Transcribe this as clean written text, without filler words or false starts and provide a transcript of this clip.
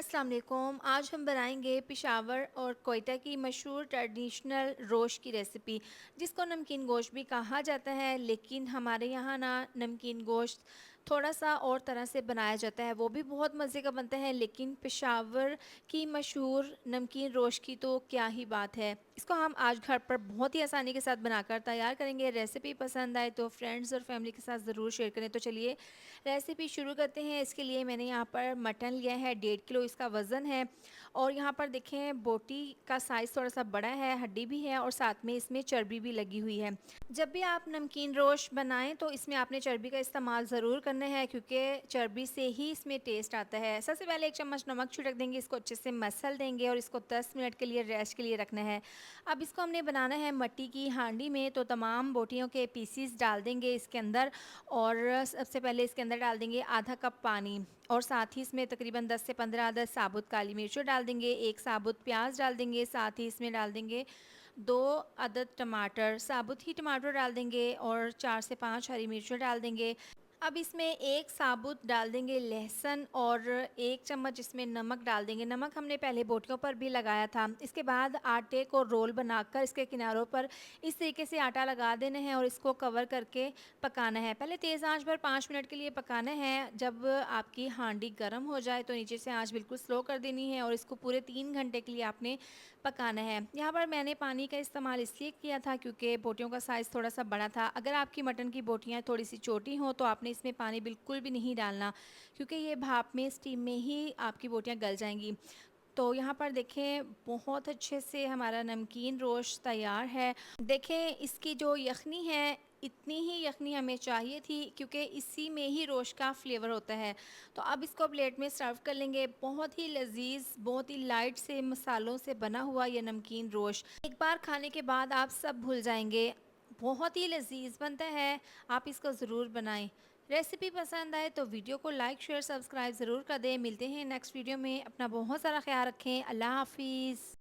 अस्सलाम वालेकुम। आज हम बनाएंगे पेशावर और कोयटा की मशहूर ट्रेडिशनल रोश की रेसिपी, जिसको नमकीन गोश्त भी कहा जाता है। लेकिन हमारे यहाँ ना नमकीन गोश्त थोड़ा सा और तरह से बनाया जाता है, वो भी बहुत मज़े का बनता है। लेकिन पेशावर की मशहूर नमकीन रोश की तो क्या ही बात है। इसको हम आज घर पर बहुत ही आसानी के साथ बनाकर तैयार करेंगे। रेसिपी पसंद आए तो फ्रेंड्स और फैमिली के साथ ज़रूर शेयर करें। तो चलिए रेसिपी शुरू करते हैं। इसके लिए मैंने यहाँ पर मटन लिया है, 1.5 किलो इसका वज़न है। और यहाँ पर देखें बोटी का साइज़ थोड़ा सा बड़ा है, हड्डी भी है और साथ में इसमें चर्बी भी लगी हुई है। जब भी आप नमकीन रोश बनाएं तो इसमें आपने चर्बी का इस्तेमाल ज़रूर करना है, क्योंकि चर्बी से ही इसमें टेस्ट आता है। सबसे पहले 1 चम्मच नमक छिड़क देंगे, इसको अच्छे से मसल देंगे और इसको 10 मिनट के लिए रेस्ट के लिए रखना है। अब इसको हमने बनाना है मट्टी की हांडी में, तो तमाम बोटियों के पीसीस डाल देंगे इसके अंदर। और सबसे पहले इसके अंदर डाल देंगे आधा कप पानी और साथ ही इसमें तकरीबन 10 से 15 अदद साबुत काली मिर्चें डाल देंगे, एक साबुत प्याज डाल देंगे, साथ ही इसमें डाल देंगे 2 अदद टमाटर, साबुत ही टमाटर डाल देंगे और 4 से 5 हरी मिर्चें डाल देंगे। अब इसमें एक साबुत डाल देंगे लहसुन और 1 चम्मच इसमें नमक डाल देंगे। नमक हमने पहले बोटियों पर भी लगाया था। इसके बाद आटे को रोल बनाकर इसके किनारों पर इस तरीके से आटा लगा देना है और इसको कवर करके पकाना है। पहले तेज़ आंच पर 5 मिनट के लिए पकाना है। जब आपकी हांडी गर्म हो जाए तो नीचे से आंच बिल्कुल स्लो कर देनी है और इसको पूरे 3 घंटे के लिए आपने पकाना है। यहाँ पर मैंने पानी का इस्तेमाल इसलिए किया था क्योंकि बोटियों का साइज़ थोड़ा सा बड़ा था। अगर आपकी मटन की बोटियाँ थोड़ी सी छोटी हों तो आपने इसमें पानी बिल्कुल भी नहीं डालना, क्योंकि ये भाप में स्टीम में ही आपकी बोटियाँ गल जाएंगी। तो यहाँ पर देखें बहुत अच्छे से हमारा नमकीन रोश तैयार है। देखें इसकी जो यखनी है, इतनी ही यखनी हमें चाहिए थी, क्योंकि इसी में ही रोश का फ्लेवर होता है। तो अब इसको प्लेट में सर्व कर लेंगे। बहुत ही लजीज, बहुत ही लाइट से मसालों से बना हुआ ये नमकीन रोश एक बार खाने के बाद आप सब भूल जाएंगे। बहुत ही लजीज बनता है, आप इसको ज़रूर बनाएं। रेसिपी पसंद आए तो वीडियो को लाइक शेयर सब्सक्राइब ज़रूर कर दें। मिलते हैं नेक्स्ट वीडियो में। अपना बहुत सारा ख्याल रखें। अल्लाह हाफिज़।